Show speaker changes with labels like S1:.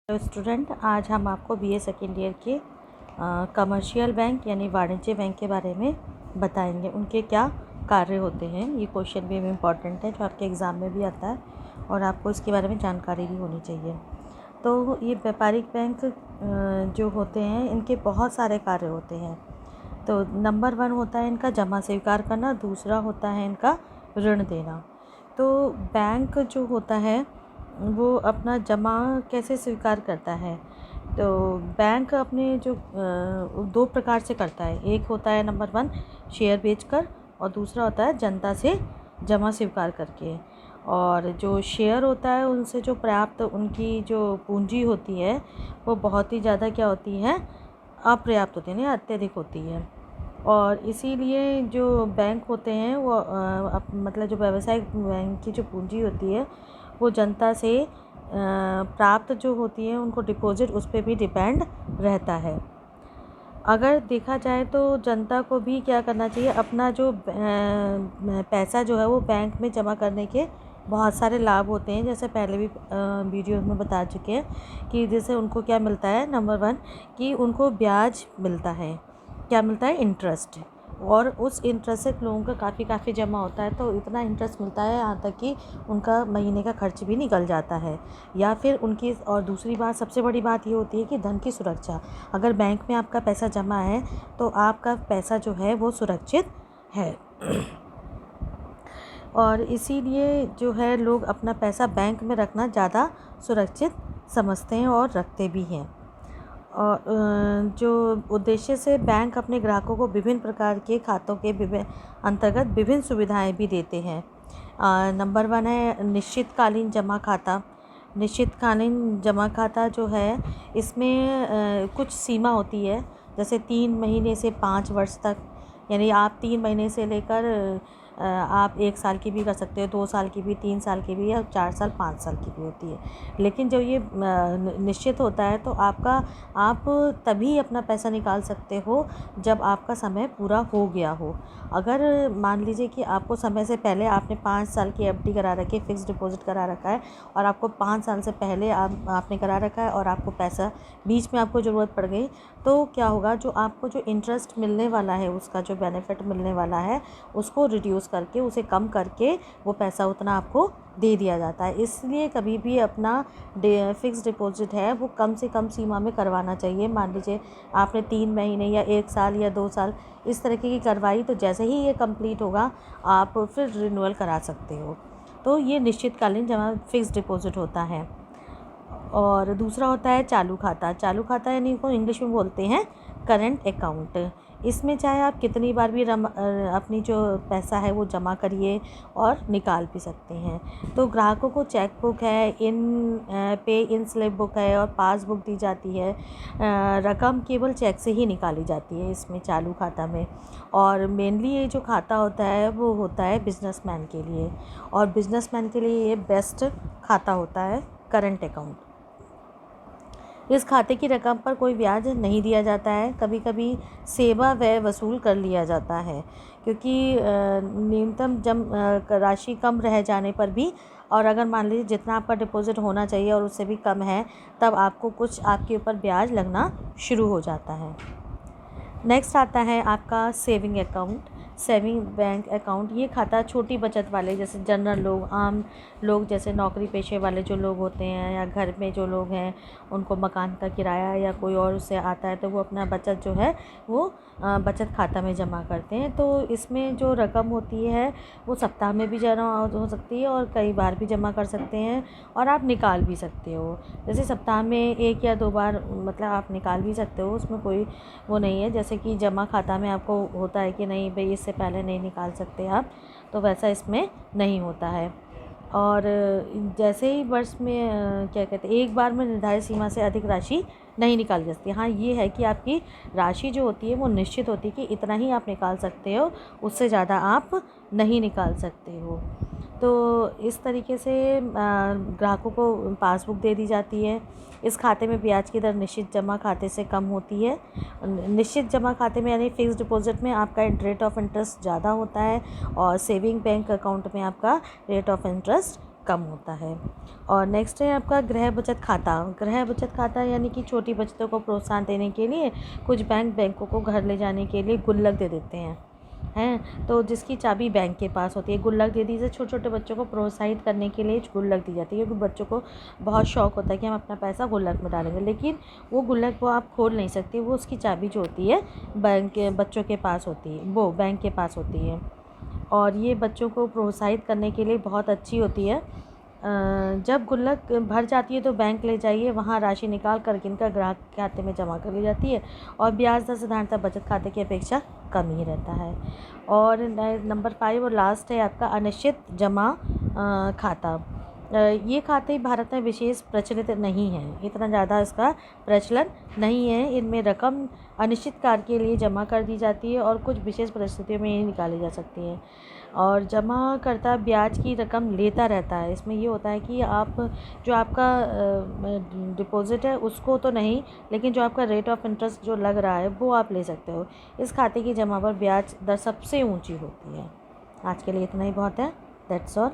S1: Hello student, आज हम आपको बीए सेकेंड ईयर के कमर्शियल बैंक यानी वाणिज्य बैंक के बारे में बताएंगे। उनके क्या कार्य होते हैं। ये क्वेश्चन भी इम्पॉर्टेंट है जो आपके एग्ज़ाम में भी आता है और आपको इसके बारे में जानकारी भी होनी चाहिए। तो ये व्यापारिक बैंक जो होते हैं इनके बहुत सारे कार्य होते हैं। तो नंबर 1 होता है इनका जमा स्वीकार करना, दूसरा होता है इनका ऋण देना। तो बैंक जो होता है वो अपना जमा कैसे स्वीकार करता है, तो बैंक अपने जो 2 प्रकार से करता है। एक होता है नंबर 1 शेयर बेचकर और दूसरा होता है जनता से जमा स्वीकार करके। और जो शेयर होता है उनसे जो प्राप्त उनकी जो पूंजी होती है वो बहुत ही ज़्यादा क्या होती है, अपर्याप्त होती है, नहीं अत्यधिक होती है। और इसीलिए जो बैंक होते हैं वो मतलब जो व्यावसायिक बैंक की जो पूंजी होती है वो जनता से प्राप्त जो होती है उनको डिपॉजिट उस पर भी डिपेंड रहता है। अगर देखा जाए तो जनता को भी क्या करना चाहिए, अपना जो पैसा जो है वो बैंक में जमा करने के बहुत सारे लाभ होते हैं। जैसे पहले भी वीडियो में बता चुके हैं कि जैसे उनको क्या मिलता है, नंबर 1 कि उनको ब्याज मिलता है। क्या मिलता है? इंटरेस्ट। और उस इंटरेस्ट से लोगों का काफ़ी जमा होता है, तो इतना इंटरेस्ट मिलता है यहाँ तक कि उनका महीने का खर्च भी निकल जाता है। या फिर उनकी और दूसरी बात, सबसे बड़ी बात ये होती है कि धन की सुरक्षा। अगर बैंक में आपका पैसा जमा है तो आपका पैसा जो है वो सुरक्षित है। और इसीलिए जो है लोग अपना पैसा बैंक में रखना ज़्यादा सुरक्षित समझते हैं और रखते भी हैं। और जो उद्देश्य से बैंक अपने ग्राहकों को विभिन्न प्रकार के खातों के अंतर्गत विभिन्न सुविधाएं भी देते हैं। नंबर 1 है निश्चितकालीन जमा खाता। निश्चितकालीन जमा खाता जो है इसमें कुछ सीमा होती है, जैसे 3 महीने से 5 वर्ष तक। यानी आप 3 महीने से लेकर आप 1 साल की भी कर सकते हो, 2 साल की भी, 3 साल की भी, या 4 साल 5 साल की भी होती है। लेकिन जब ये निश्चित होता है तो आप तभी अपना पैसा निकाल सकते हो जब आपका समय पूरा हो गया हो। अगर मान लीजिए कि आपको समय से पहले आपने 5 साल की एफडी करा रखी है, फिक्स डिपॉजिट करा रखा है, और आपको 5 साल से पहले आपने करा रखा है और आपको पैसा बीच में आपको ज़रूरत पड़ गई, तो क्या होगा, जो आपको जो इंटरेस्ट मिलने वाला है, उसका जो बेनिफिट मिलने वाला है उसको रिड्यूस करके, उसे कम करके वो पैसा उतना आपको दे दिया जाता है। इसलिए कभी भी अपना फिक्स डिपॉजिट है वो कम से कम सीमा में करवाना चाहिए। मान लीजिए आपने 3 महीने या 1 साल या 2 साल इस तरीके की करवाई, तो जैसे ही ये कंप्लीट होगा आप फिर रिन्यूअल करा सकते हो। तो ये निश्चितकालीन जमा फिक्स डिपॉजिट होता है। और दूसरा होता है चालू खाता। चालू खाता यानी इसको इंग्लिश में बोलते हैं करंट अकाउंट। इसमें चाहे आप कितनी बार भी अपनी जो पैसा है वो जमा करिए और निकाल भी सकते हैं। तो ग्राहकों को चेक बुक है, पे इन स्लिप बुक है और पासबुक दी जाती है। रकम केवल चेक से ही निकाली जाती है इसमें, चालू खाता में। और मेनली ये जो खाता होता है वो होता है बिजनेसमैन के लिए, और बिजनेसमैन के लिए ये बेस्ट खाता होता है करंट अकाउंट। इस खाते की रकम पर कोई ब्याज नहीं दिया जाता है। कभी कभी सेवा व्यय वसूल कर लिया जाता है, क्योंकि न्यूनतम राशि कम रह जाने पर भी, और अगर मान लीजिए जितना आपका डिपॉजिट होना चाहिए और उससे भी कम है, तब आपको कुछ आपके ऊपर ब्याज लगना शुरू हो जाता है। नेक्स्ट आता है आपका saving account, saving bank account. ये खाता छोटी बचत वाले, जैसे जनरल लोग, आम लोग, जैसे नौकरी पेशे वाले जो लोग होते हैं, या घर में जो लोग हैं उनको मकान का किराया या कोई और उससे आता है, तो वो अपना बचत जो है वो बचत खाता में जमा करते हैं। तो इसमें जो रकम होती है वो सप्ताह में भी जमा हो सकती है और कई बार भी जमा कर सकते हैं, और आप निकाल भी सकते हो। जैसे सप्ताह में 1 या 2 बार मतलब आप निकाल भी सकते हो, उसमें कोई वो नहीं है। जैसे कि जमा खाता में आपको होता है कि नहीं भाई इससे पहले नहीं निकाल सकते आप, तो वैसा इसमें नहीं होता है। और जैसे ही वर्ष में क्या कहते हैं, एक बार में निर्धारित सीमा से अधिक राशि नहीं निकाली जा सकती। हाँ, ये है कि आपकी राशि जो होती है वो निश्चित होती है कि इतना ही आप निकाल सकते हो, उससे ज़्यादा आप नहीं निकाल सकते हो। तो इस तरीके से ग्राहकों को पासबुक दे दी जाती है। इस खाते में ब्याज की दर निश्चित जमा खाते से कम होती है। निश्चित जमा खाते में यानी फिक्स डिपॉजिट में आपका रेट ऑफ इंटरेस्ट ज़्यादा होता है, और सेविंग बैंक अकाउंट में आपका रेट ऑफ इंटरेस्ट कम होता है। और नेक्स्ट है आपका गृह बचत खाता। गृह बचत खाता यानी कि छोटी बचतों को प्रोत्साहन देने के लिए कुछ बैंकों को घर ले जाने के लिए गुल्लक दे देते हैं, तो जिसकी चाबी बैंक के पास होती है। गुल्लक दे दी, छोटे छोटे बच्चों को प्रोत्साहित करने के लिए गुल्लक दी जाती है, क्योंकि बच्चों को बहुत शौक होता है कि हम अपना पैसा गुल्लक में डालेंगे, लेकिन वो गुल्लक वो आप खोल नहीं सकते, वो उसकी चाबी जो होती है बैंक के बच्चों के पास होती है, वो बैंक के पास होती है। और ये बच्चों को प्रोत्साहित करने के लिए बहुत अच्छी होती है। जब गुल्लक भर जाती है तो बैंक ले जाइए, वहाँ राशि निकाल कर इनका ग्राहक के खाते में जमा कर ली जाती है, और ब्याज दर साधारणतः बचत खाते की अपेक्षा कम ही रहता है। और नंबर 5 और लास्ट है आपका अनिश्चित जमा खाता। ये खाते भारत में विशेष प्रचलित नहीं हैं, इतना ज़्यादा इसका प्रचलन नहीं है। इनमें रकम अनिश्चित काल के लिए जमा कर दी जाती है और कुछ विशेष परिस्थितियों में ही निकाली जा सकती है। और जमाकर्ता ब्याज की रकम लेता रहता है। इसमें ये होता है कि आप जो आपका डिपॉज़िट है उसको तो नहीं, लेकिन जो आपका रेट ऑफ इंटरेस्ट जो लग रहा है वो आप ले सकते हो। इस खाते की जमा पर ब्याज दर सबसे ऊंची होती है। आज के लिए इतना ही बहुत है। That's all.